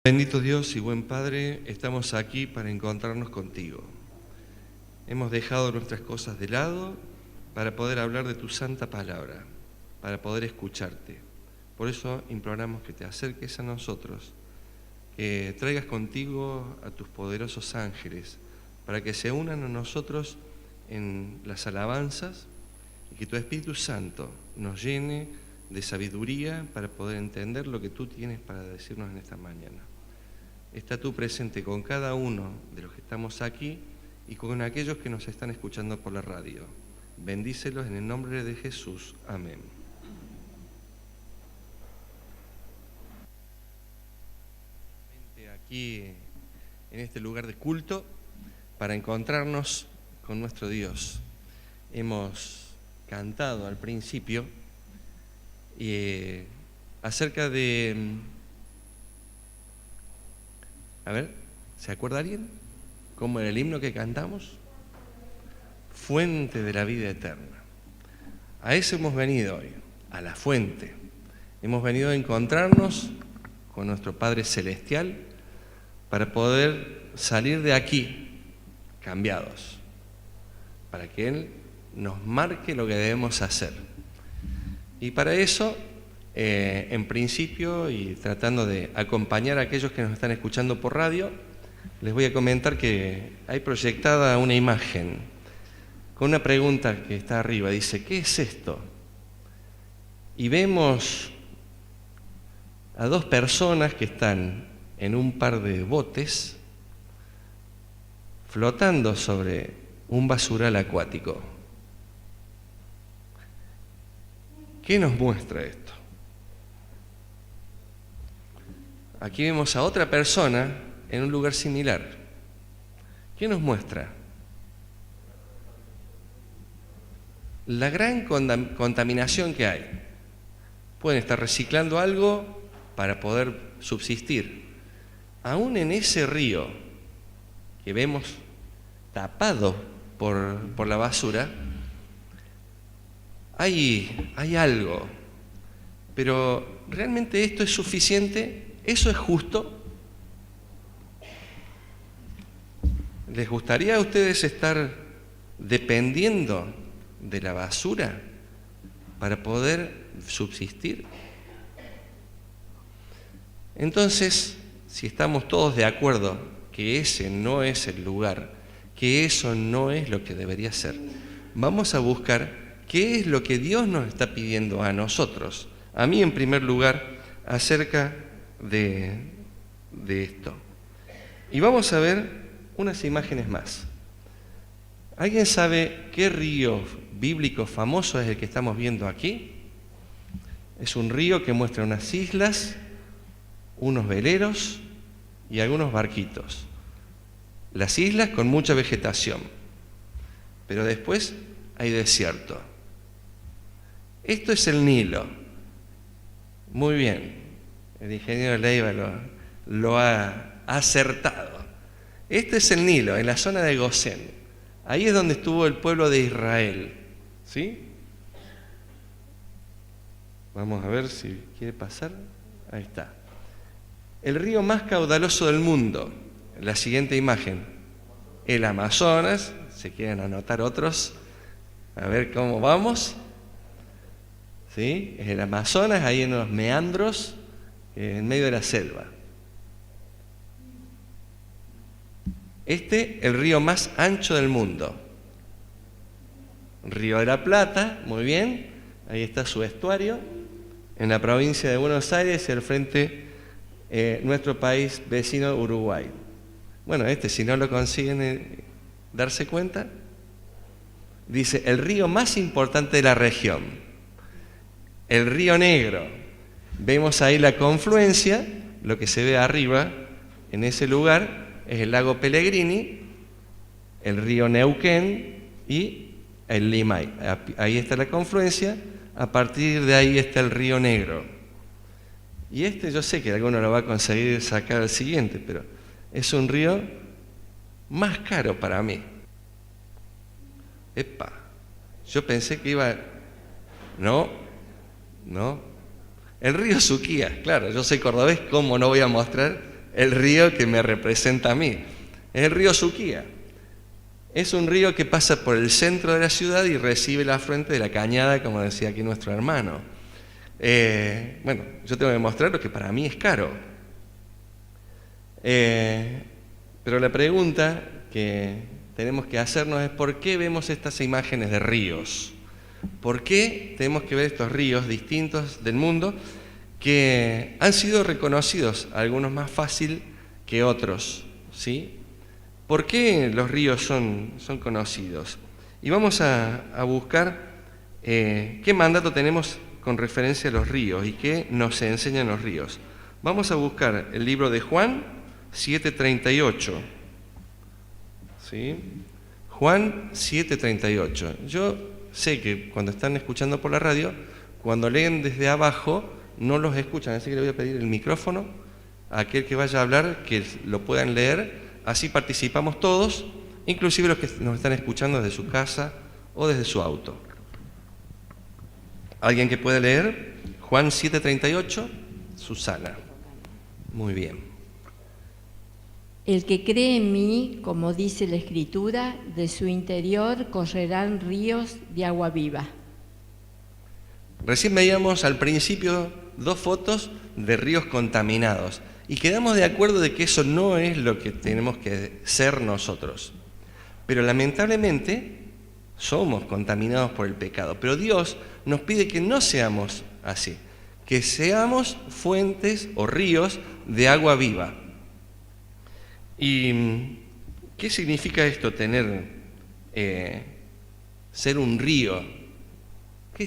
Bendito Dios y buen Padre, estamos aquí para encontrarnos contigo. Hemos dejado nuestras cosas de lado para poder hablar de tu santa palabra, para poder escucharte. Por eso imploramos que te acerques a nosotros, que traigas contigo a tus poderosos ángeles, para que se unan a nosotros en las alabanzas y que tu Espíritu Santo nos llene de sabiduría para poder entender lo que tú tienes para decirnos en esta mañana. Está tú presente con cada uno de los que estamos aquí y con aquellos que nos están escuchando por la radio. Bendícelos en el nombre de Jesús. Amén. Aquí en este lugar de culto para encontrarnos con nuestro Dios. Hemos cantado al principio acerca de... A ver, ¿se acuerda alguien? ¿Cómo era el himno que cantamos? Fuente de la vida eterna. A eso hemos venido hoy, a la fuente. Hemos venido a encontrarnos con nuestro Padre Celestial para poder salir de aquí cambiados, para que Él nos marque lo que debemos hacer. Y para eso, en principio, y tratando de acompañar a aquellos que nos están escuchando por radio, les voy a comentar que hay proyectada una imagen con una pregunta que está arriba. Dice, ¿qué es esto? Y vemos a dos personas que están en un par de botes flotando sobre un basural acuático. ¿Qué nos muestra esto? Aquí vemos a otra persona en un lugar similar. ¿Qué nos muestra? La gran contaminación que hay. Pueden estar reciclando algo para poder subsistir. Aún en ese río que vemos tapado por la basura, hay algo. Pero ¿realmente esto es suficiente? ¿Eso es justo? ¿Les gustaría a ustedes estar dependiendo de la basura para poder subsistir? Entonces, si estamos todos de acuerdo que ese no es el lugar, que eso no es lo que debería ser, vamos a buscar qué es lo que Dios nos está pidiendo a nosotros, a mí en primer lugar, acerca de esto. Y vamos a ver unas imágenes más. ¿Alguien sabe qué río bíblico famoso es el que estamos viendo aquí? Es un río que muestra unas islas, unos veleros y algunos barquitos. Las islas con mucha vegetación, pero después hay desierto. Esto es el Nilo. Muy bien. El ingeniero Leiva lo ha acertado. Este es el Nilo, en la zona de Gosén. Ahí es donde estuvo el pueblo de Israel. ¿Sí? Vamos a ver si quiere pasar. Ahí está. El río más caudaloso del mundo. La siguiente imagen. El Amazonas. Si quieren anotar otros. A ver cómo vamos. ¿Sí? Es el Amazonas, ahí en los meandros. En medio de la selva. El río más ancho del mundo. Río de la Plata, muy bien. Ahí está su estuario. En la provincia de Buenos Aires y al frente nuestro país vecino Uruguay. Bueno, si no lo consiguen darse cuenta, dice el río más importante de la región. El Río Negro. Vemos ahí la confluencia, lo que se ve arriba, en ese lugar, es el lago Pellegrini, el río Neuquén y el Limay. Ahí está la confluencia, a partir de ahí está el Río Negro. Y yo sé que alguno lo va a conseguir sacar al siguiente, pero es un río más caro para mí. Epa, yo pensé que iba... No. El río Suquía, claro, yo soy cordobés, ¿cómo no voy a mostrar el río que me representa a mí. Es el río Suquía. Es un río que pasa por el centro de la ciudad y recibe el afluente de la Cañada, como decía aquí nuestro hermano. Bueno, yo tengo que mostrar lo que para mí es caro. Pero la pregunta que tenemos que hacernos es ¿por qué vemos estas imágenes de ríos? ¿Por qué tenemos que ver estos ríos distintos del mundo que han sido reconocidos, algunos más fácil que otros, ¿sí? ¿Por qué los ríos son conocidos? Y vamos a buscar qué mandato tenemos con referencia a los ríos y qué nos enseñan los ríos. Vamos a buscar el libro de Juan 7:38. ¿Sí? Juan 7:38. Yo sé que cuando están escuchando por la radio, cuando leen desde abajo, no los escuchan, así que le voy a pedir el micrófono a aquel que vaya a hablar, que lo puedan leer, así participamos todos, inclusive los que nos están escuchando desde su casa o desde su auto. ¿Alguien que pueda leer? Juan 7:38, Susana. Muy bien. El que cree en mí, como dice la Escritura, de su interior correrán ríos de agua viva. Recién veíamos al principio 2 fotos de ríos contaminados y quedamos de acuerdo de que eso no es lo que tenemos que ser nosotros. Pero lamentablemente somos contaminados por el pecado. Pero Dios nos pide que no seamos así, que seamos fuentes o ríos de agua viva. ¿Y qué significa esto, ser un río? ¿Qué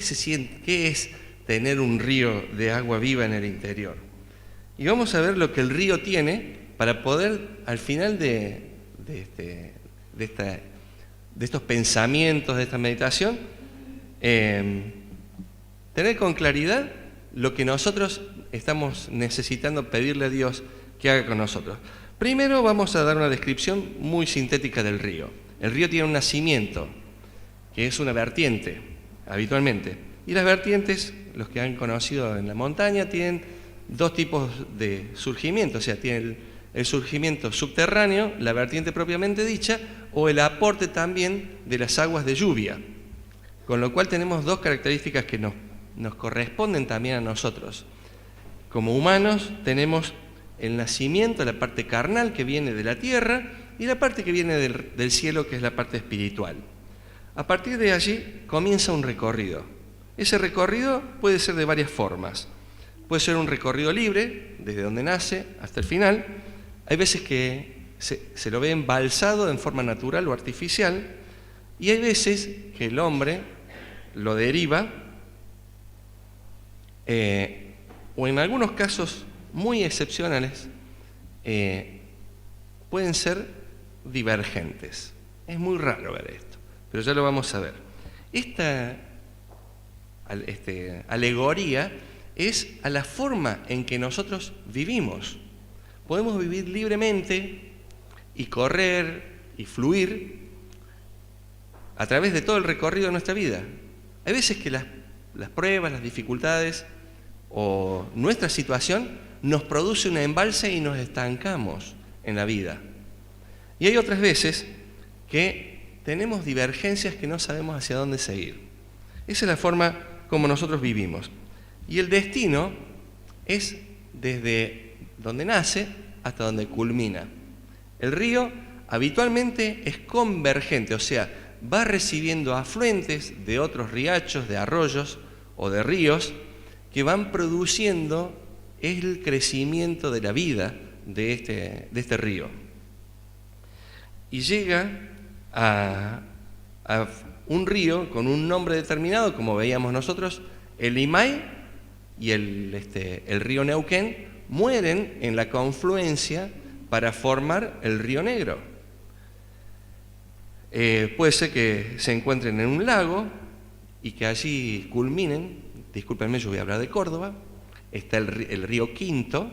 es tener un río de agua viva en el interior? Y vamos a ver lo que el río tiene para poder, al final de estos pensamientos, de esta meditación, tener con claridad lo que nosotros estamos necesitando pedirle a Dios que haga con nosotros. Primero vamos a dar una descripción muy sintética del río. El río tiene un nacimiento, que es una vertiente, habitualmente. Y las vertientes, los que han conocido en la montaña, tienen 2 tipos de surgimiento. O sea, tienen el surgimiento subterráneo, la vertiente propiamente dicha, o el aporte también de las aguas de lluvia. Con lo cual tenemos 2 características que nos corresponden también a nosotros. Como humanos tenemos el nacimiento, la parte carnal que viene de la tierra y la parte que viene del cielo, que es la parte espiritual. A partir de allí comienza un recorrido. Ese recorrido puede ser de varias formas. Puede ser un recorrido libre, desde donde nace hasta el final. Hay veces que se lo ve embalsado en forma natural o artificial, y hay veces que el hombre lo deriva, o en algunos casos muy excepcionales, pueden ser divergentes. Es muy raro ver esto, pero ya lo vamos a ver. Esta alegoría es a la forma en que nosotros vivimos. Podemos vivir libremente y correr y fluir a través de todo el recorrido de nuestra vida. Hay veces que las pruebas, las dificultades o nuestra situación nos produce un embalse y nos estancamos en la vida. Y hay otras veces que tenemos divergencias que no sabemos hacia dónde seguir. Esa es la forma como nosotros vivimos. Y el destino es desde donde nace hasta donde culmina. El río habitualmente es convergente, o sea, va recibiendo afluentes de otros riachos, de arroyos o de ríos que van produciendo el crecimiento de la vida de este río. Y llega a un río con un nombre determinado, como veíamos nosotros. El Limay y el río Neuquén mueren en la confluencia para formar el río Negro. Puede ser que se encuentren en un lago y que allí culminen. Discúlpenme, yo voy a hablar de Córdoba. Está el río Quinto,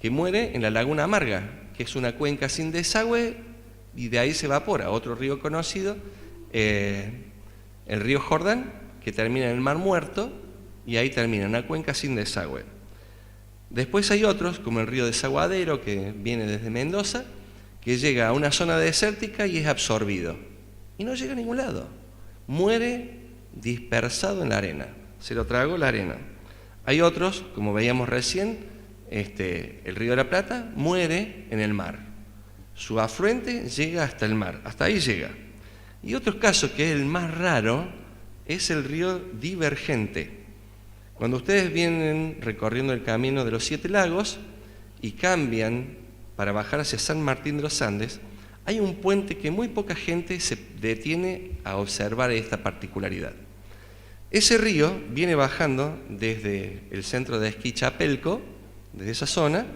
que muere en la Laguna Amarga, que es una cuenca sin desagüe, y de ahí se evapora. Otro río conocido, el río Jordán, que termina en el Mar Muerto, y ahí termina una cuenca sin desagüe. Después hay otros, como el río Desaguadero, que viene desde Mendoza, que llega a una zona desértica y es absorbido. Y no llega a ningún lado. Muere dispersado en la arena. Se lo tragó la arena. Hay otros, como veíamos recién, el río de la Plata muere en el mar. Su afluente llega hasta el mar, hasta ahí llega. Y otro caso, que es el más raro, es el río Divergente. Cuando ustedes vienen recorriendo el camino de los 7 lagos y cambian para bajar hacia San Martín de los Andes, hay un puente que muy poca gente se detiene a observar esta particularidad. Ese río viene bajando desde el centro de esquí Chapelco, desde esa zona,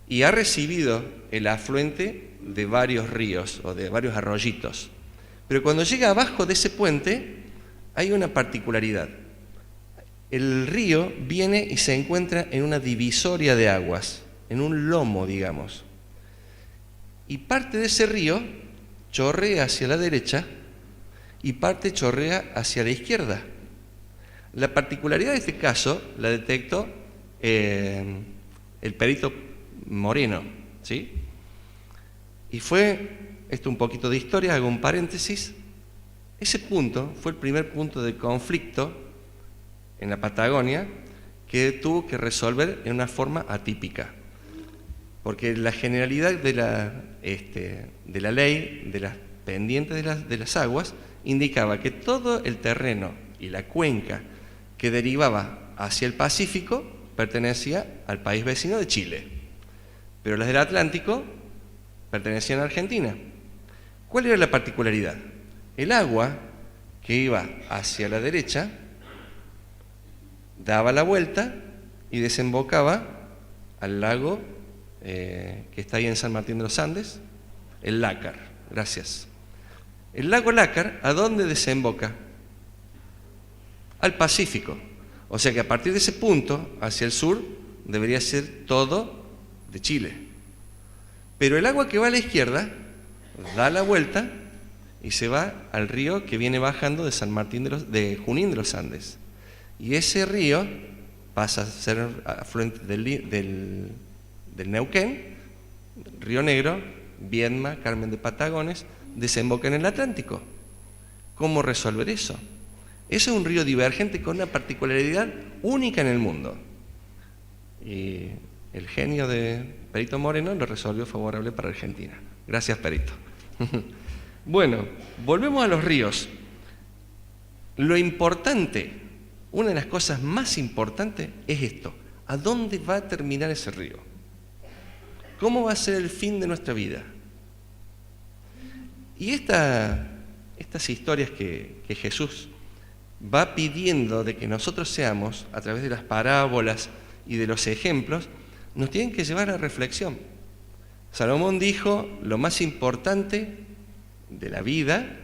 y ha recibido el afluente de varios ríos o de varios arroyitos. Pero cuando llega abajo de ese puente hay una particularidad. El río viene y se encuentra en una divisoria de aguas, en un lomo, digamos. Y parte de ese río chorrea hacia la derecha y parte chorrea hacia la izquierda. La particularidad de este caso la detectó el perito Moreno, ¿sí? Y esto un poquito de historia, hago un paréntesis. Ese punto fue el primer punto de conflicto en la Patagonia que tuvo que resolver en una forma atípica. Porque la generalidad de la ley, de las pendientes de las aguas, indicaba que todo el terreno y la cuenca que derivaba hacia el Pacífico pertenecía al país vecino de Chile. Pero las del Atlántico pertenecían a Argentina. ¿Cuál era la particularidad? El agua que iba hacia la derecha daba la vuelta y desembocaba al lago que está ahí en San Martín de los Andes, el Lácar. Gracias. El lago Lácar, ¿a dónde desemboca? Al Pacífico. O sea que a partir de ese punto, hacia el sur, debería ser todo de Chile. Pero el agua que va a la izquierda da la vuelta y se va al río que viene bajando de San Martín de Junín de los Andes. Y ese río pasa a ser afluente del Neuquén, Río Negro, Viedma, Carmen de Patagones, desemboca en el Atlántico. ¿Cómo resolver eso? Eso es un río divergente con una particularidad única en el mundo. Y el genio de Perito Moreno lo resolvió favorable para Argentina. Gracias, Perito. Bueno, volvemos a los ríos. Lo importante, una de las cosas más importantes es esto. ¿A dónde va a terminar ese río? ¿Cómo va a ser el fin de nuestra vida? Y estas historias que Jesús va pidiendo de que nosotros seamos, a través de las parábolas y de los ejemplos, nos tienen que llevar a reflexión. Salomón dijo, lo más importante de la vida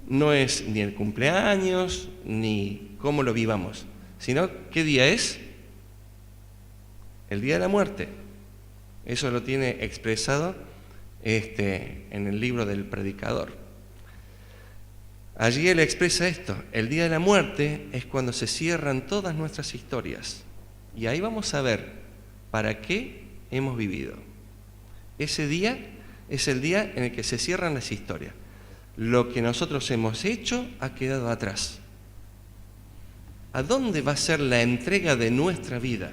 no es ni el cumpleaños, ni cómo lo vivamos, sino qué día es. El día de la muerte. Eso lo tiene expresado en el libro del Predicador. Allí él expresa esto: el día de la muerte es cuando se cierran todas nuestras historias. Y ahí vamos a ver para qué hemos vivido. Ese día es el día en el que se cierran las historias. Lo que nosotros hemos hecho ha quedado atrás. ¿A dónde va a ser la entrega de nuestra vida?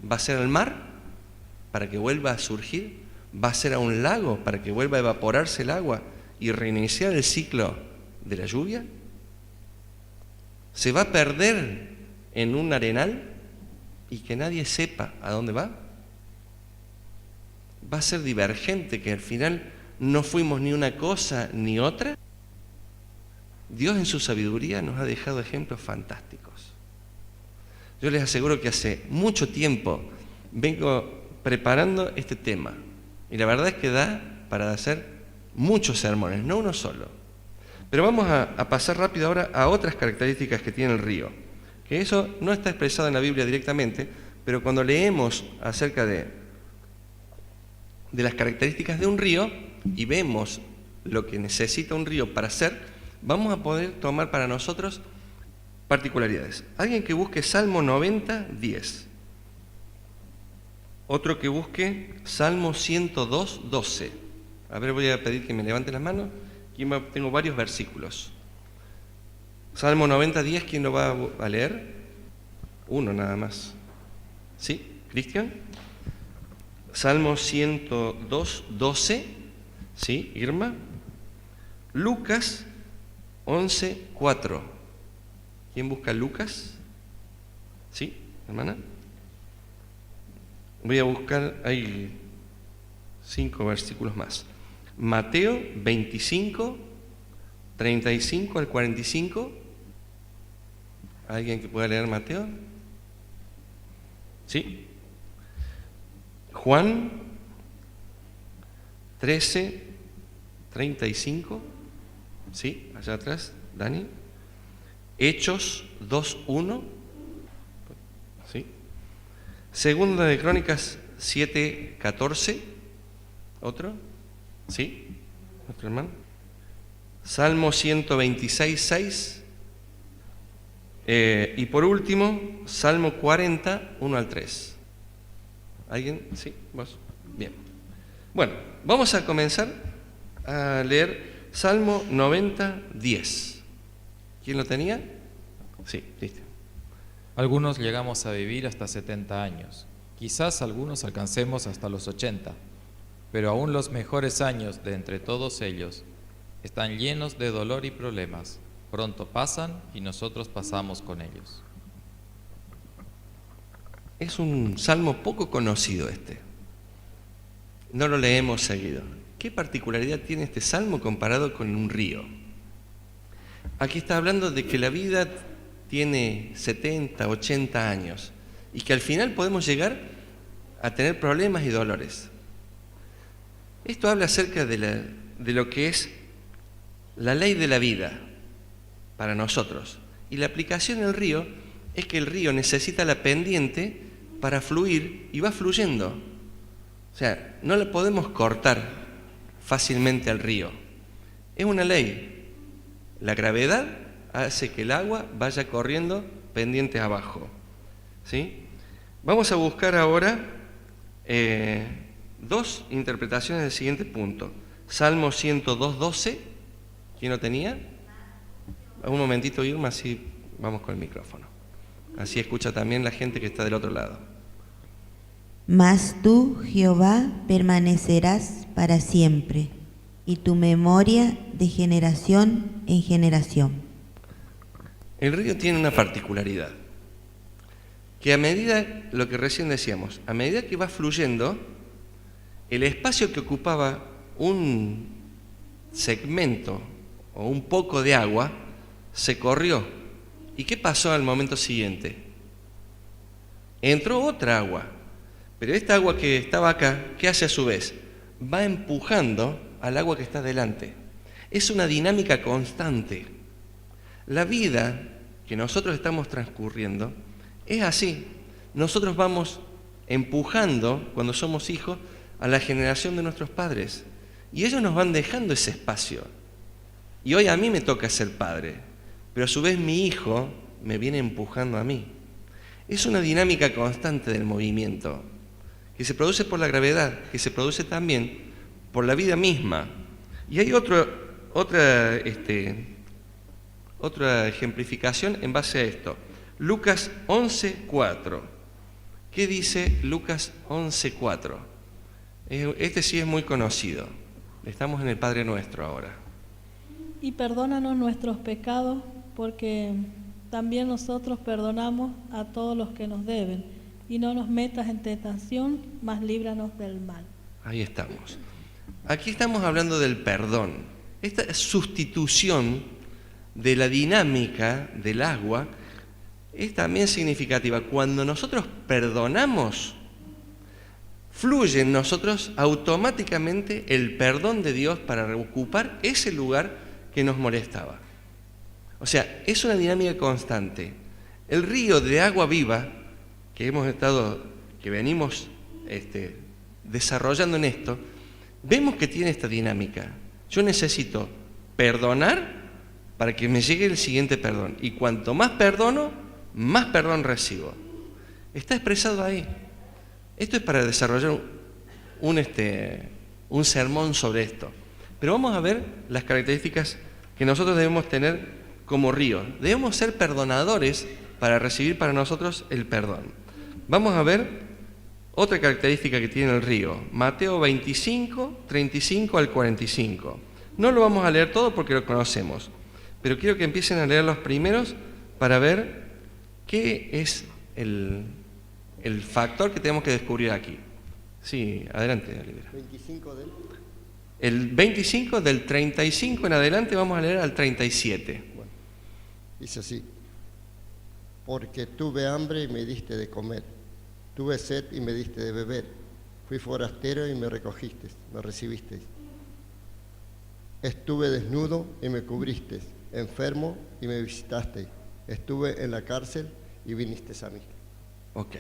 ¿Va a ser al mar para que vuelva a surgir? ¿Va a ser a un lago para que vuelva a evaporarse el agua y reiniciar el ciclo de la lluvia? ¿Se va a perder en un arenal y que nadie sepa a dónde va? ¿Va a ser divergente, que al final no fuimos ni una cosa ni otra? Dios en su sabiduría nos ha dejado ejemplos fantásticos. Yo les aseguro que hace mucho tiempo vengo preparando este tema y la verdad es que da para hacer muchos sermones, no uno solo. Pero vamos a pasar rápido ahora a otras características que tiene el río, que eso no está expresado en la Biblia directamente, pero cuando leemos acerca de las características de un río y vemos lo que necesita un río para ser, vamos a poder tomar para nosotros particularidades. Alguien que busque Salmo 90, 10. Otro que busque, Salmo 102, 12. A ver, voy a pedir que me levante las manos. Aquí tengo varios versículos. Salmo 90, 10, ¿quién lo va a leer? Uno nada más. ¿Sí? ¿Cristian? Salmo 102, 12. ¿Sí? Irma. Lucas 11, 4. ¿Quién busca Lucas? ¿Sí, hermana? Voy a buscar, hay 5 versículos más. Mateo 25, 35 al 45. ¿Alguien que pueda leer Mateo? ¿Sí? Juan 13, 35. ¿Sí? Allá atrás, Dani. Hechos 2, 1. ¿Sí? Segunda de Crónicas 7, 14. ¿Otro? ¿Sí? ¿Otro hermano? Salmo 126, 6. Y por último, Salmo 40, 1 al 3. ¿Alguien? ¿Sí? ¿Vos? Bien. Bueno, vamos a comenzar a leer Salmo 90, 10. ¿Quién lo tenía? Sí, listo. Algunos llegamos a vivir hasta 70 años, quizás algunos alcancemos hasta los 80, pero aún los mejores años de entre todos ellos están llenos de dolor y problemas. Pronto pasan y nosotros pasamos con ellos. Es un salmo poco conocido este. No lo leemos seguido. ¿Qué particularidad tiene este salmo comparado con un río? Aquí está hablando de que la vida tiene 70, 80 años y que al final podemos llegar a tener problemas y dolores. Esto habla acerca de lo que es la ley de la vida para nosotros. Y la aplicación del río es que el río necesita la pendiente para fluir y va fluyendo. O sea, no le podemos cortar fácilmente al río. Es una ley. La gravedad hace que el agua vaya corriendo pendiente abajo. ¿Sí? Vamos a buscar ahora 2 interpretaciones del siguiente punto. Salmo 102, 12. ¿Quién lo tenía? Un momentito, Irma, así vamos con el micrófono. Así escucha también la gente que está del otro lado. Mas tú, Jehová, permanecerás para siempre, y tu memoria de generación en generación. El río tiene una particularidad, que a medida, lo que recién decíamos, a medida que va fluyendo, el espacio que ocupaba un segmento o un poco de agua se corrió. ¿Y qué pasó al momento siguiente? Entró otra agua, pero esta agua que estaba acá, ¿qué hace a su vez? Va empujando al agua que está delante. Es una dinámica constante. La vida que nosotros estamos transcurriendo es así. Nosotros vamos empujando, cuando somos hijos, a la generación de nuestros padres. Y ellos nos van dejando ese espacio. Y hoy a mí me toca ser padre, pero a su vez mi hijo me viene empujando a mí. Es una dinámica constante del movimiento, que se produce por la gravedad, que se produce también por la vida misma. Y hay otra ejemplificación en base a esto. Lucas 11, 4. ¿Qué dice Lucas 11, 4? Este sí es muy conocido. Estamos en el Padre Nuestro ahora. Y perdónanos nuestros pecados, porque también nosotros perdonamos a todos los que nos deben. Y no nos metas en tentación, mas líbranos del mal. Ahí estamos. Aquí estamos hablando del perdón. Esta sustitución de la dinámica del agua es también significativa. Cuando nosotros perdonamos, fluye en nosotros automáticamente el perdón de Dios para reocupar ese lugar que nos molestaba. O sea, es una dinámica constante. El río de agua viva que venimos desarrollando en esto, vemos que tiene esta dinámica. Yo necesito perdonar para que me llegue el siguiente perdón. Y cuanto más perdono, más perdón recibo. Está expresado ahí. Esto es para desarrollar un sermón sobre esto. Pero vamos a ver las características que nosotros debemos tener como ríos. Debemos ser perdonadores para recibir para nosotros el perdón. Vamos a ver otra característica que tiene el río. Mateo 25, 35 al 45. No lo vamos a leer todo porque lo conocemos, pero quiero que empiecen a leer los primeros para ver qué es el factor que tenemos que descubrir aquí. Sí, adelante, Olivera. 25 del... El 25 del 35 en adelante vamos a leer al 37. Bueno, dice así: porque tuve hambre y me diste de comer, tuve sed y me diste de beber, fui forastero y me recogiste, me recibisteis, estuve desnudo y me cubristeis, enfermo y me visitasteis, estuve en la cárcel y vinisteis a mí. Ok,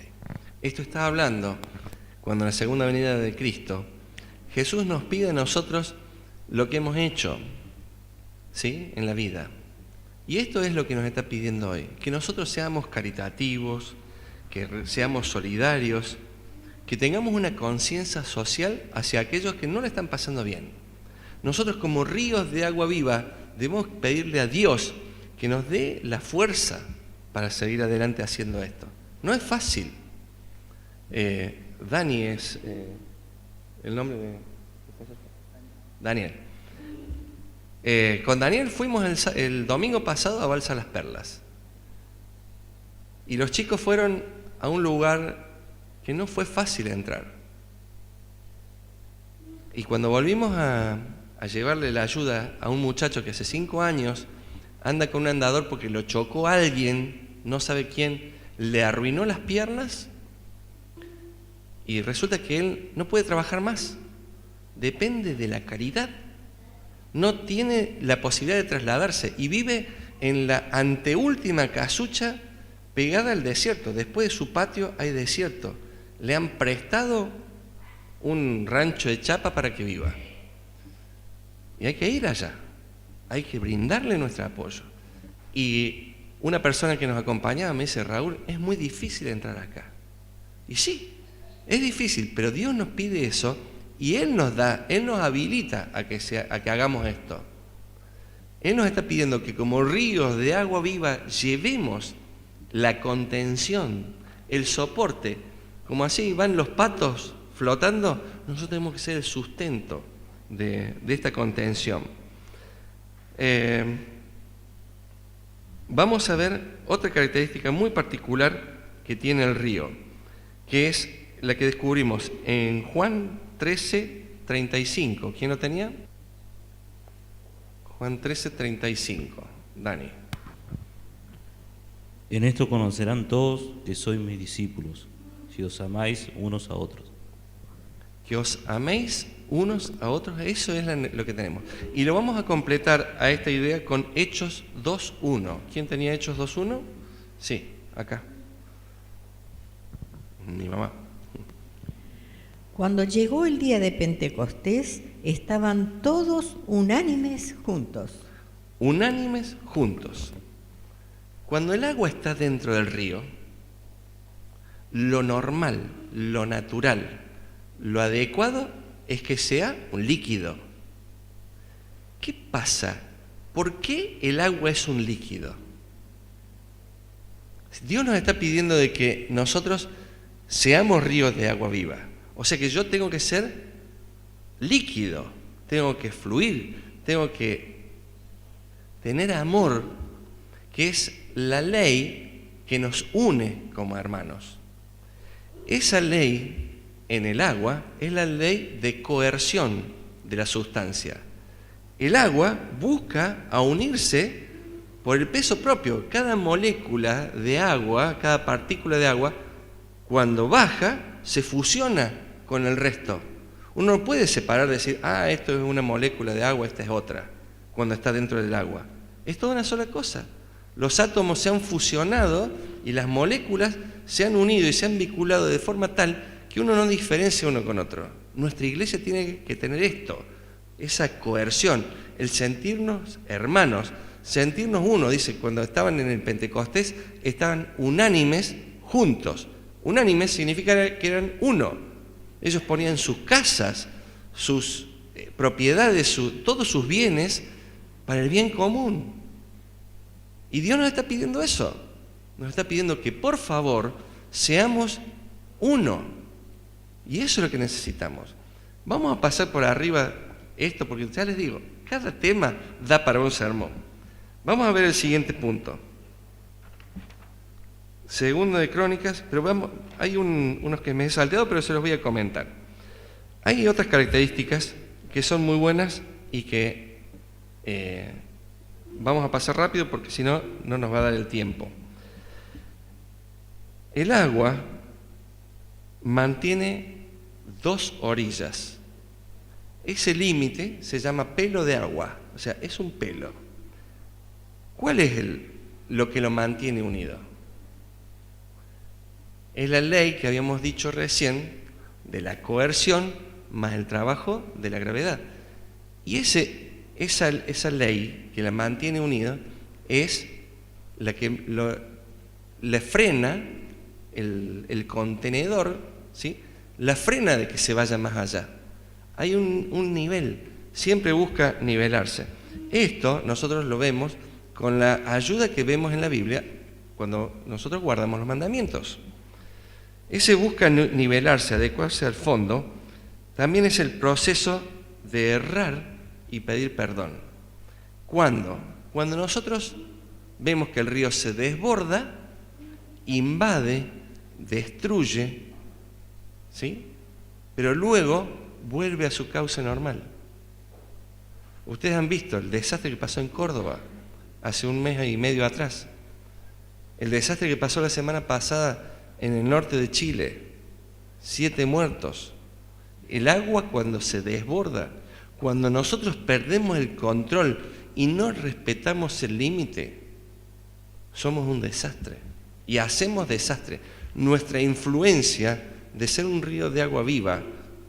esto está hablando cuando en la segunda venida de Cristo Jesús nos pide a nosotros lo que hemos hecho, ¿sí?, en la vida. Y esto es lo que nos está pidiendo hoy, que nosotros seamos caritativos, que seamos solidarios, que tengamos una conciencia social hacia aquellos que no le están pasando bien. Nosotros como ríos de agua viva debemos pedirle a Dios que nos dé la fuerza para seguir adelante haciendo esto. No es fácil. Dani es el nombre de... Daniel. Con Daniel fuimos el domingo pasado a Balsa Las Perlas. Y los chicos fueron a un lugar que no fue fácil entrar. Y cuando volvimos a llevarle la ayuda a un muchacho que hace 5 años anda con un andador porque lo chocó alguien, no sabe quién, le arruinó las piernas y resulta que él no puede trabajar más. Depende de la caridad. No tiene la posibilidad de trasladarse y vive en la anteúltima casucha pegada al desierto. Después de su patio hay desierto. Le han prestado un rancho de chapa para que viva. Y hay que ir allá. Hay que brindarle nuestro apoyo. Y una persona que nos acompañaba me dice: Raúl, es muy difícil entrar acá. Y sí, es difícil, pero Dios nos pide eso y Él nos da, Él nos habilita a que hagamos esto. Él nos está pidiendo que como ríos de agua viva llevemos la contención, el soporte. Como así van los patos flotando, nosotros tenemos que ser el sustento de esta contención. Vamos a ver otra característica muy particular que tiene el río, que es la que descubrimos en Juan 13, 35. ¿Quién lo tenía? Juan 13, 35. Dani. En esto conocerán todos que sois mis discípulos, si os amáis unos a otros. Que os améis unos a otros, eso es lo que tenemos. Y lo vamos a completar a esta idea con Hechos 2.1. ¿Quién tenía Hechos 2.1? Sí, acá. Mi mamá. Cuando llegó el día de Pentecostés, estaban todos unánimes juntos. Unánimes juntos. Cuando el agua está dentro del río, lo normal, lo natural, lo adecuado es que sea un líquido. ¿Qué pasa? ¿Por qué el agua es un líquido? Dios nos está pidiendo de que nosotros seamos ríos de agua viva. O sea que yo tengo que ser líquido, tengo que fluir, tengo que tener amor, que es la ley que nos une como hermanos. Esa ley en el agua es la ley de coerción de la sustancia. El agua busca a unirse por el peso propio. Cada molécula de agua, cada partícula de agua, cuando baja, se fusiona con el resto. Uno no puede separar, decir, esto es una molécula de agua, esta es otra, cuando está dentro del agua. Es toda una sola cosa. Los átomos se han fusionado y las moléculas se han unido y se han vinculado de forma tal que uno no diferencia uno con otro. Nuestra iglesia tiene que tener esto, esa coerción, el sentirnos hermanos, sentirnos uno. Dice, cuando estaban en el Pentecostés, estaban unánimes juntos. Unánime significa que eran uno. Ellos ponían sus casas, sus propiedades, todos sus bienes para el bien común. Y Dios nos está pidiendo eso. Nos está pidiendo que por favor seamos uno. Y eso es lo que necesitamos. Vamos a pasar por arriba esto porque ya les digo, cada tema da para un sermón. Vamos a ver el siguiente punto. Segundo de Crónicas, pero hay unos que me he salteado, pero se los voy a comentar. Hay otras características que son muy buenas y que vamos a pasar rápido porque si no, no nos va a dar el tiempo. El agua mantiene 2 orillas. Ese límite se llama pelo de agua, o sea, es un pelo. ¿Cuál es lo que lo mantiene unido? Es la ley que habíamos dicho recién de la coerción más el trabajo de la gravedad. Y esa ley que la mantiene unida es la que le frena el contenedor, ¿sí? La frena de que se vaya más allá. Hay un nivel, siempre busca nivelarse. Esto nosotros lo vemos con la ayuda que vemos en la Biblia cuando nosotros guardamos los mandamientos. Ese busca nivelarse, adecuarse al fondo, también es el proceso de errar y pedir perdón. ¿Cuándo? Cuando nosotros vemos que el río se desborda, invade, destruye, ¿sí? Pero luego vuelve a su cauce normal. Ustedes han visto el desastre que pasó en Córdoba hace un mes y medio atrás. El desastre que pasó la semana pasada en el norte de Chile. 7 muertos. El agua cuando se desborda, cuando nosotros perdemos el control y no respetamos el límite, somos un desastre. Y hacemos desastre. Nuestra influencia de ser un río de agua viva,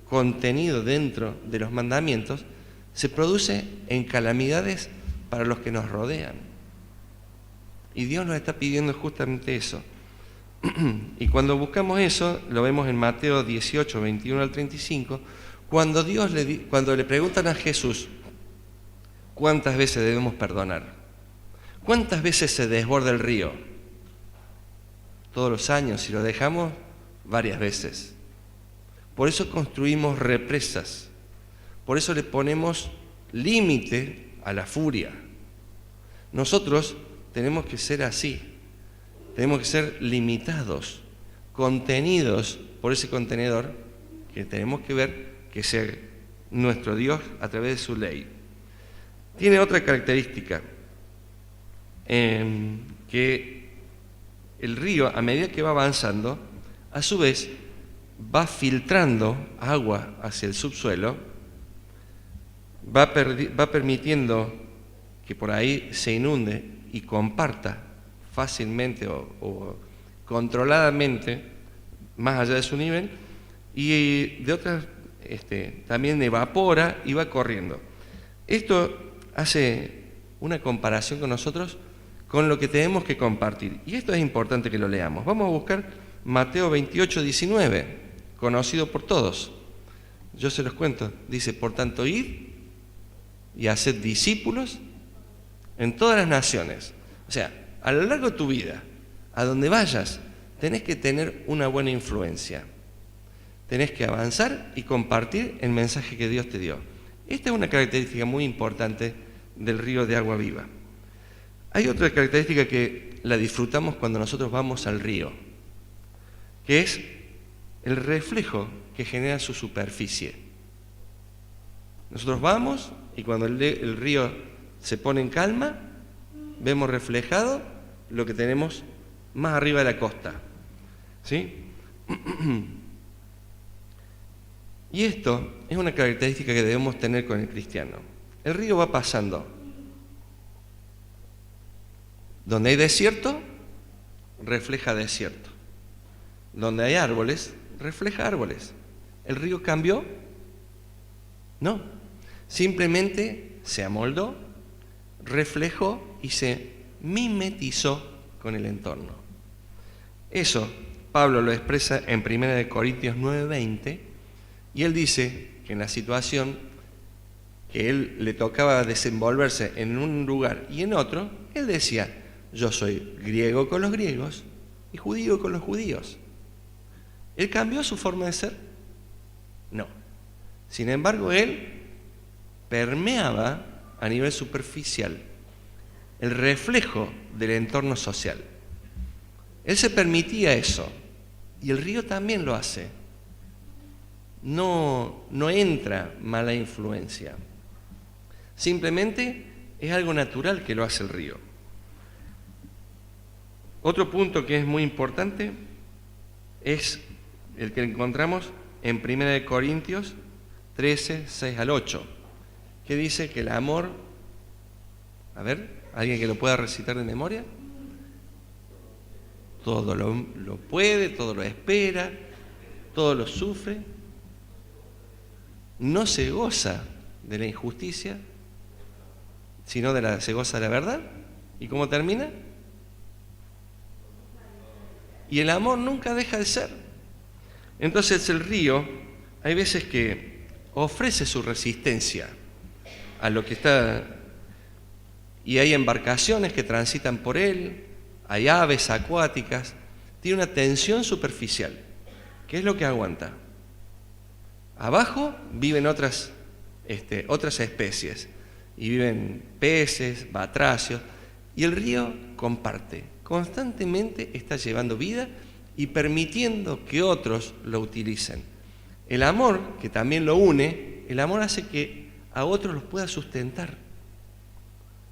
contenido dentro de los mandamientos, se produce en calamidades para los que nos rodean. Y Dios nos está pidiendo justamente eso. Y cuando buscamos eso, lo vemos en Mateo 18, 21 al 35, cuando le preguntan a Jesús, ¿cuántas veces debemos perdonar? ¿Cuántas veces se desborda el río? Todos los años, si lo dejamos, varias veces. Por eso construimos represas, por eso le ponemos límite a la furia. Nosotros tenemos que ser así, tenemos que ser limitados, contenidos por ese contenedor que tenemos que ver que sea nuestro Dios a través de su ley. Tiene otra característica, que el río, a medida que va avanzando, a su vez va filtrando agua hacia el subsuelo, va permitiendo que por ahí se inunde y comparta fácilmente o controladamente más allá de su nivel, y de otras también evapora y va corriendo. Esto hace una comparación con nosotros con lo que tenemos que compartir, y esto es importante que lo leamos. Vamos a buscar Mateo 28, 19, conocido por todos. Yo se los cuento. Dice: por tanto, id y haced discípulos en todas las naciones. O sea, a lo largo de tu vida, a donde vayas, tenés que tener una buena influencia. Tenés que avanzar y compartir el mensaje que Dios te dio. Esta es una característica muy importante del río de agua viva. Hay otra característica que la disfrutamos cuando nosotros vamos al río, que es el reflejo que genera su superficie. Nosotros vamos y cuando el río se pone en calma, vemos reflejado lo que tenemos más arriba de la costa, ¿sí? Y esto es una característica que debemos tener con el cristiano. El río va pasando. Donde hay desierto, refleja desierto. Donde hay árboles, refleja árboles. ¿El río cambió? No. Simplemente se amoldó, reflejó y se mimetizó con el entorno. Eso Pablo lo expresa en 1 Corintios 9:20, y él dice que en la situación que él le tocaba desenvolverse en un lugar y en otro, él decía, yo soy griego con los griegos y judío con los judíos. ¿Él cambió su forma de ser? No. Sin embargo, él permeaba a nivel superficial el reflejo del entorno social. Él se permitía eso, y el río también lo hace. No entra mala influencia. Simplemente es algo natural que lo hace el río. Otro punto que es muy importante es el que encontramos en 1 Corintios 13, 6 al 8, que dice que el amor, a ver, ¿alguien que lo pueda recitar de memoria? Todo lo puede, todo lo espera, todo lo sufre, no se goza de la injusticia, sino se goza de la verdad. ¿Y cómo termina? Y el amor nunca deja de ser. Entonces el río, hay veces que ofrece su resistencia a lo que está, y hay embarcaciones que transitan por él, hay aves acuáticas, tiene una tensión superficial. ¿Qué es lo que aguanta? Abajo viven otras especies, y viven peces, batracios, y el río comparte, constantemente está llevando vida y permitiendo que otros lo utilicen. El amor, que también lo une, el amor hace que a otros los pueda sustentar.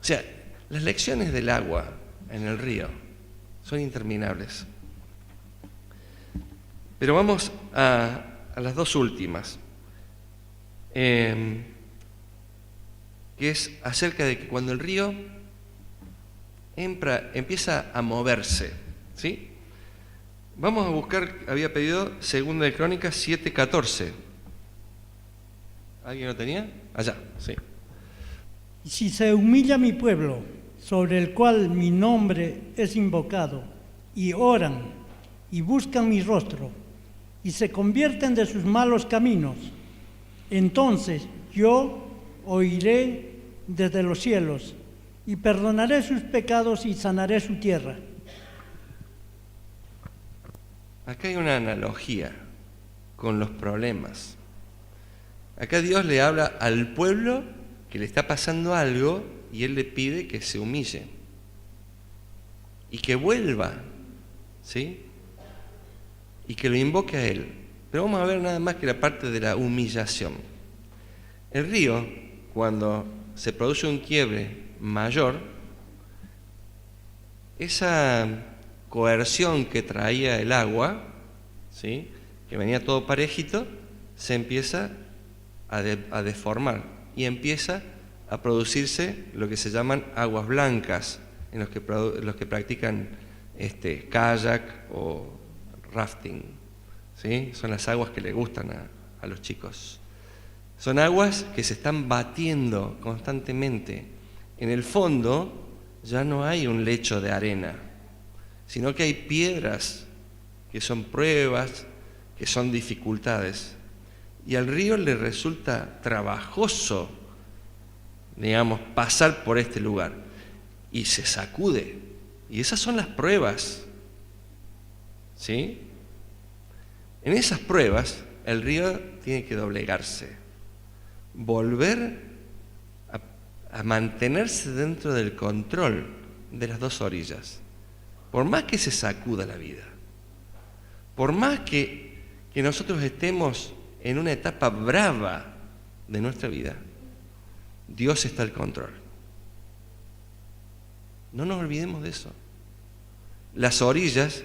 O sea, las lecciones del agua en el río son interminables. Pero vamos a las dos últimas, que es acerca de que cuando el río empieza a moverse, ¿sí? Vamos a buscar, había pedido 2 de Crónicas 7:14. ¿Alguien lo tenía? Allá, sí. Y si se humilla mi pueblo, sobre el cual mi nombre es invocado, y oran, y buscan mi rostro, y se convierten de sus malos caminos, entonces yo oiré desde los cielos, y perdonaré sus pecados y sanaré su tierra. Acá hay una analogía con los problemas. Acá Dios le habla al pueblo que le está pasando algo y Él le pide que se humille y que vuelva, ¿sí? Y que lo invoque a Él. Pero vamos a ver nada más que la parte de la humillación. El río, cuando se produce un quiebre mayor, esa coerción que traía el agua, ¿sí?, que venía todo parejito, se empieza a deformar y empieza a producirse lo que se llaman aguas blancas, en los que practican kayak o rafting, ¿sí? Son las aguas que le gustan a los chicos. Son aguas que se están batiendo constantemente. En el fondo ya no hay un lecho de arena, sino que hay piedras que son pruebas, que son dificultades. Y al río le resulta trabajoso, digamos, pasar por este lugar. Y se sacude. Y esas son las pruebas, ¿sí? En esas pruebas, el río tiene que doblegarse, volver a mantenerse dentro del control de las dos orillas. Por más que se sacuda la vida, por más que nosotros estemos en una etapa brava de nuestra vida, Dios está al control. No nos olvidemos de eso. Las orillas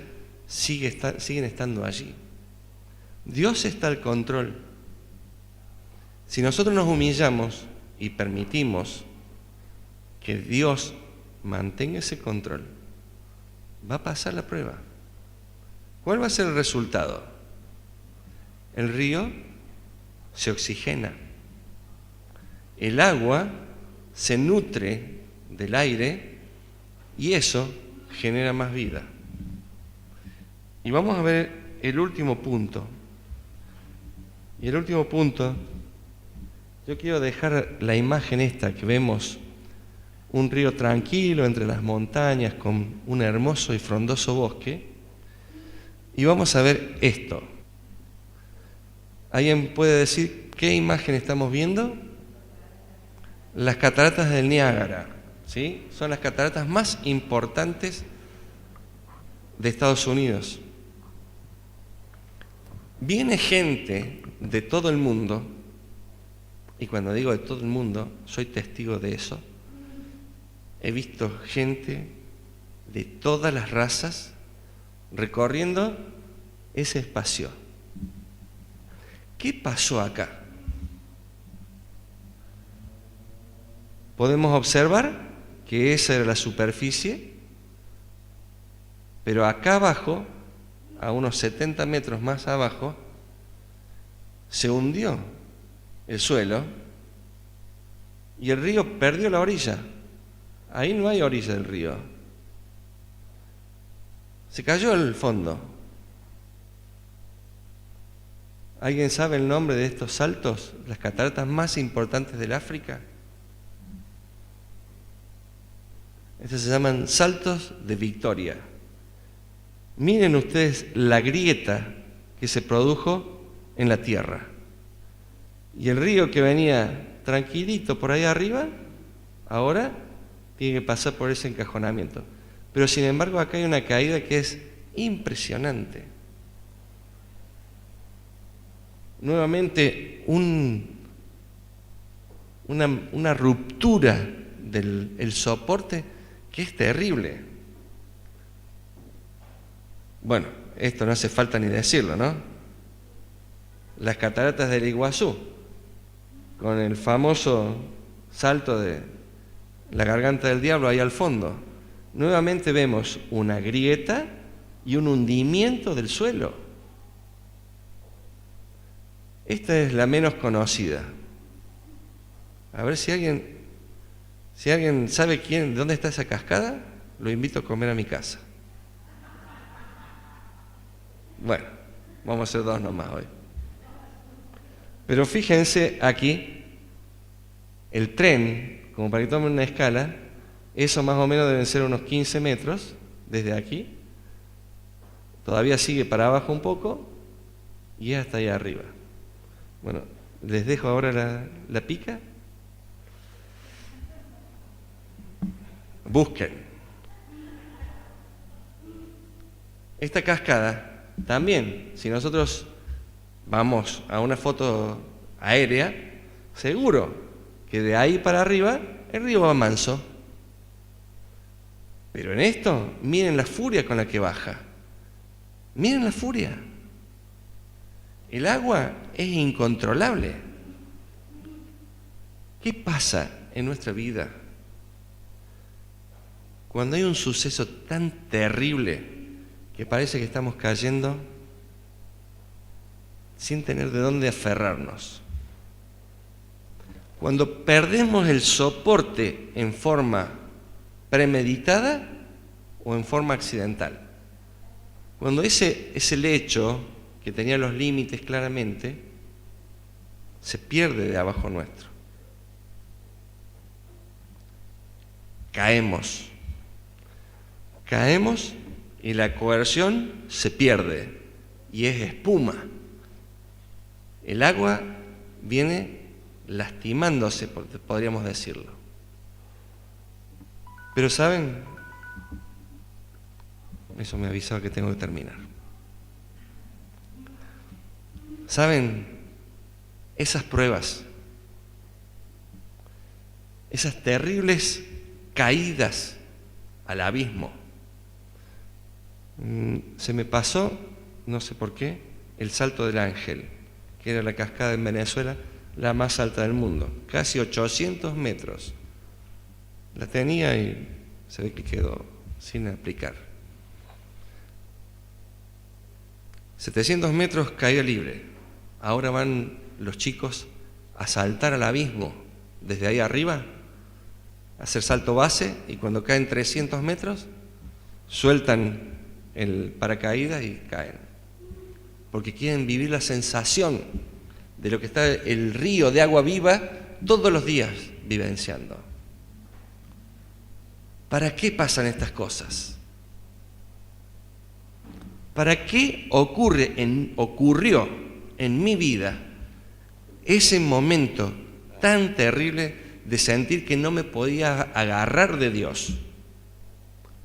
siguen estando allí. Dios está al control. Si nosotros nos humillamos y permitimos que Dios mantenga ese control, va a pasar la prueba. ¿Cuál va a ser el resultado? El río se oxigena. El agua se nutre del aire y eso genera más vida. Y vamos a ver el último punto. Y el último punto, yo quiero dejar la imagen esta que vemos, un río tranquilo entre las montañas con un hermoso y frondoso bosque. Y vamos a ver esto. ¿Alguien puede decir qué imagen estamos viendo? Las cataratas del Niágara, ¿sí? Son las cataratas más importantes de Estados Unidos. Viene gente de todo el mundo, y cuando digo de todo el mundo, soy testigo de eso. He visto gente de todas las razas recorriendo ese espacio. ¿Qué pasó acá? Podemos observar que esa era la superficie, pero acá abajo, a unos 70 metros más abajo, se hundió el suelo y el río perdió la orilla. Ahí no hay orilla del río. Se cayó el fondo. ¿Alguien sabe el nombre de estos saltos? Las cataratas más importantes del África. Estos se llaman saltos de Victoria. Miren ustedes la grieta que se produjo en la tierra. Y el río que venía tranquilito por ahí arriba, ahora tiene que pasar por ese encajonamiento. Pero sin embargo acá hay una caída que es impresionante. Nuevamente una ruptura del soporte que es terrible. Bueno, esto no hace falta ni decirlo, ¿no? Las cataratas del Iguazú, con el famoso salto de la garganta del diablo ahí al fondo. Nuevamente vemos una grieta y un hundimiento del suelo. Esta es la menos conocida. A ver si alguien sabe dónde está esa cascada, lo invito a comer a mi casa. Bueno, vamos a hacer dos nomás hoy. Pero fíjense aquí, el tren, como para que tomen una escala, eso más o menos deben ser unos 15 metros desde aquí. Todavía sigue para abajo un poco y es hasta allá arriba. Bueno, les dejo ahora la pica. Busquen. Esta cascada también, si nosotros vamos a una foto aérea, seguro que de ahí para arriba el río va manso. Pero en esto, miren la furia con la que baja. Miren la furia. El agua es incontrolable. ¿Qué pasa en nuestra vida cuando hay un suceso tan terrible que parece que estamos cayendo sin tener de dónde aferrarnos? Cuando perdemos el soporte en forma premeditada o en forma accidental. Cuando ese lecho que tenía los límites claramente se pierde de abajo nuestro. Caemos y la coerción se pierde y es espuma. El agua viene lastimándose, podríamos decirlo. Pero ¿saben? Eso me avisaba que tengo que terminar. ¿Saben? Esas pruebas, esas terribles caídas al abismo. Se me pasó, no sé por qué, el Salto del Ángel, que era la cascada en Venezuela, la más alta del mundo, casi 800 metros. La tenía y se ve que quedó sin aplicar. 700 metros caída libre. Ahora van los chicos a saltar al abismo desde ahí arriba, a hacer salto base, y cuando caen 300 metros, sueltan el paracaídas y caen. Porque quieren vivir la sensación de lo que está el río de agua viva todos los días vivenciando. ¿Para qué pasan estas cosas? ¿Para qué ocurrió en mi vida ese momento tan terrible de sentir que no me podía agarrar de Dios?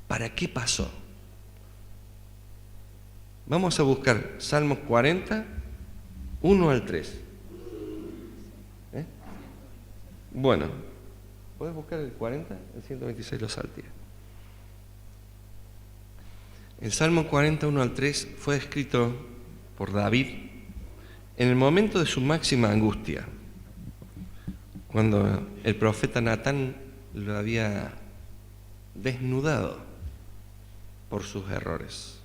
¿Para qué pasó? Vamos a buscar Salmos 40, 1 al 3. Bueno, ¿puedes buscar el 40? El 126 lo salté. El Salmo 40, 1 al 3 fue escrito por David en el momento de su máxima angustia, cuando el profeta Natán lo había desnudado por sus errores.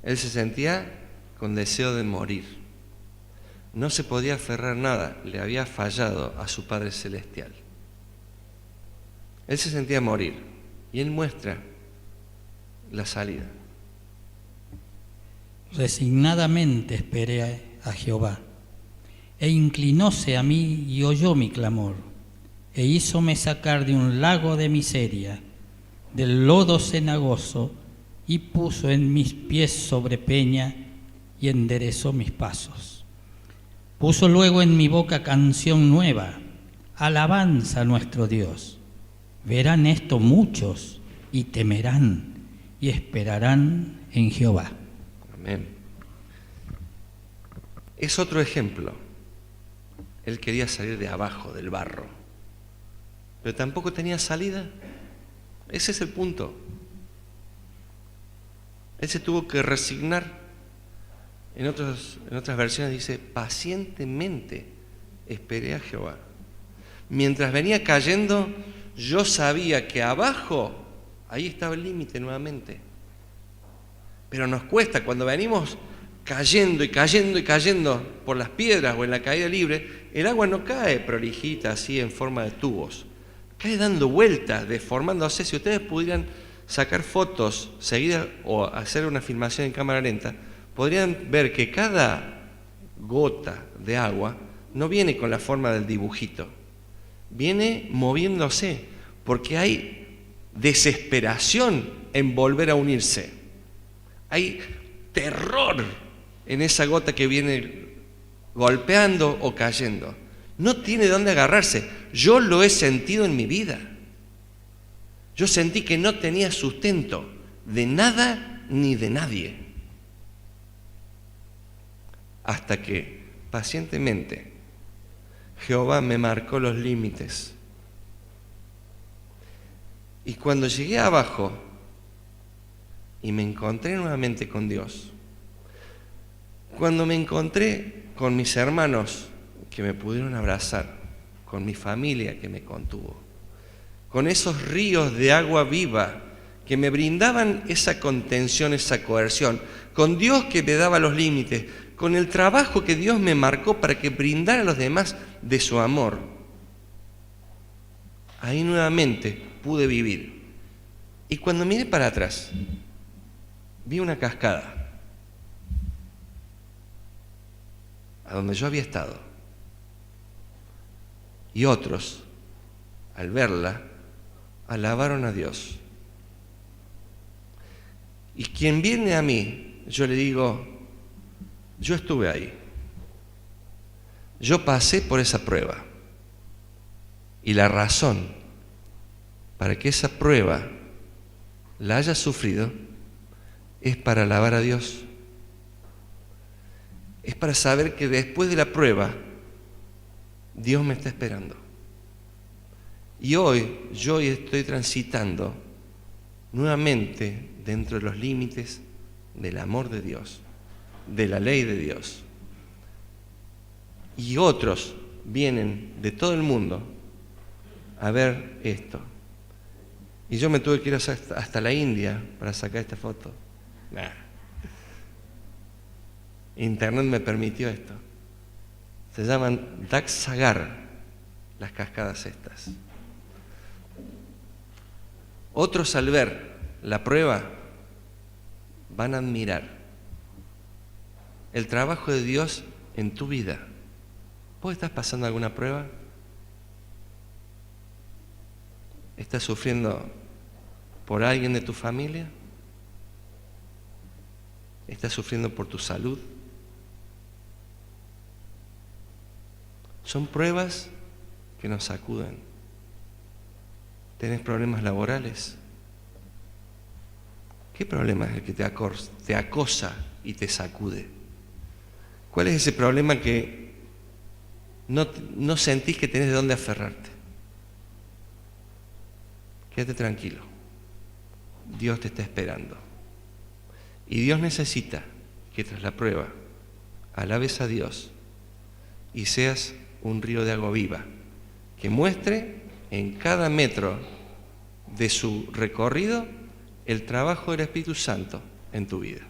Él se sentía con deseo de morir. No se podía aferrar nada, le había fallado a su Padre Celestial. Él se sentía morir y él muestra la salida. Resignadamente esperé a Jehová, e inclinóse a mí y oyó mi clamor, e hízome sacar de un lago de miseria, del lodo cenagoso, y puso en mis pies sobre peña, y enderezó mis pasos. Puso luego en mi boca canción nueva, alabanza a nuestro Dios. Verán esto muchos, y temerán, y esperarán en Jehová. Amén. Es otro ejemplo. Él quería salir de abajo, del barro, pero tampoco tenía salida. Ese es el punto. Él se tuvo que resignar. En otras versiones dice, pacientemente esperé a Jehová. Mientras venía cayendo, yo sabía que abajo, ahí estaba el límite nuevamente. Pero nos cuesta, cuando venimos cayendo y cayendo y cayendo por las piedras o en la caída libre, el agua no cae prolijita así en forma de tubos. Cae dando vueltas, deformándose. Si ustedes pudieran sacar fotos seguidas o hacer una filmación en cámara lenta, podrían ver que cada gota de agua no viene con la forma del dibujito, viene moviéndose, porque hay desesperación en volver a unirse. Hay terror en esa gota que viene golpeando o cayendo. No tiene dónde agarrarse. Yo lo he sentido en mi vida. Yo sentí que no tenía sustento de nada ni de nadie. Hasta que, pacientemente, Jehová me marcó los límites. Y cuando llegué abajo y me encontré nuevamente con Dios, cuando me encontré con mis hermanos que me pudieron abrazar, con mi familia que me contuvo, con esos ríos de agua viva que me brindaban esa contención, esa coerción, con Dios que me daba los límites, con el trabajo que Dios me marcó para que brindara a los demás de su amor. Ahí nuevamente pude vivir. Y cuando miré para atrás, vi una cascada a donde yo había estado. Y otros, al verla, alabaron a Dios. Y quien viene a mí, yo le digo, yo estuve ahí. Yo pasé por esa prueba. Y la razón para que esa prueba la haya sufrido es para alabar a Dios. Es para saber que después de la prueba, Dios me está esperando. Y hoy yo estoy transitando nuevamente dentro de los límites del amor de Dios, de la ley de Dios. Y otros vienen de todo el mundo a ver esto. Y yo me tuve que ir hasta la India para sacar esta foto. Nah. Internet me permitió esto. Se llaman Daksagar, las cascadas estas. Otros al ver la prueba van a admirar el trabajo de Dios en tu vida. ¿Vos estás pasando alguna prueba? ¿Estás sufriendo por alguien de tu familia? ¿Estás sufriendo por tu salud? Son pruebas que nos sacuden. ¿Tenés problemas laborales? ¿Qué problema es el que te acosa y te sacude? ¿Cuál es ese problema que no sentís que tenés de dónde aferrarte? Quédate tranquilo. Dios te está esperando. Y Dios necesita que tras la prueba alabes a Dios y seas un río de agua viva que muestre en cada metro de su recorrido el trabajo del Espíritu Santo en tu vida.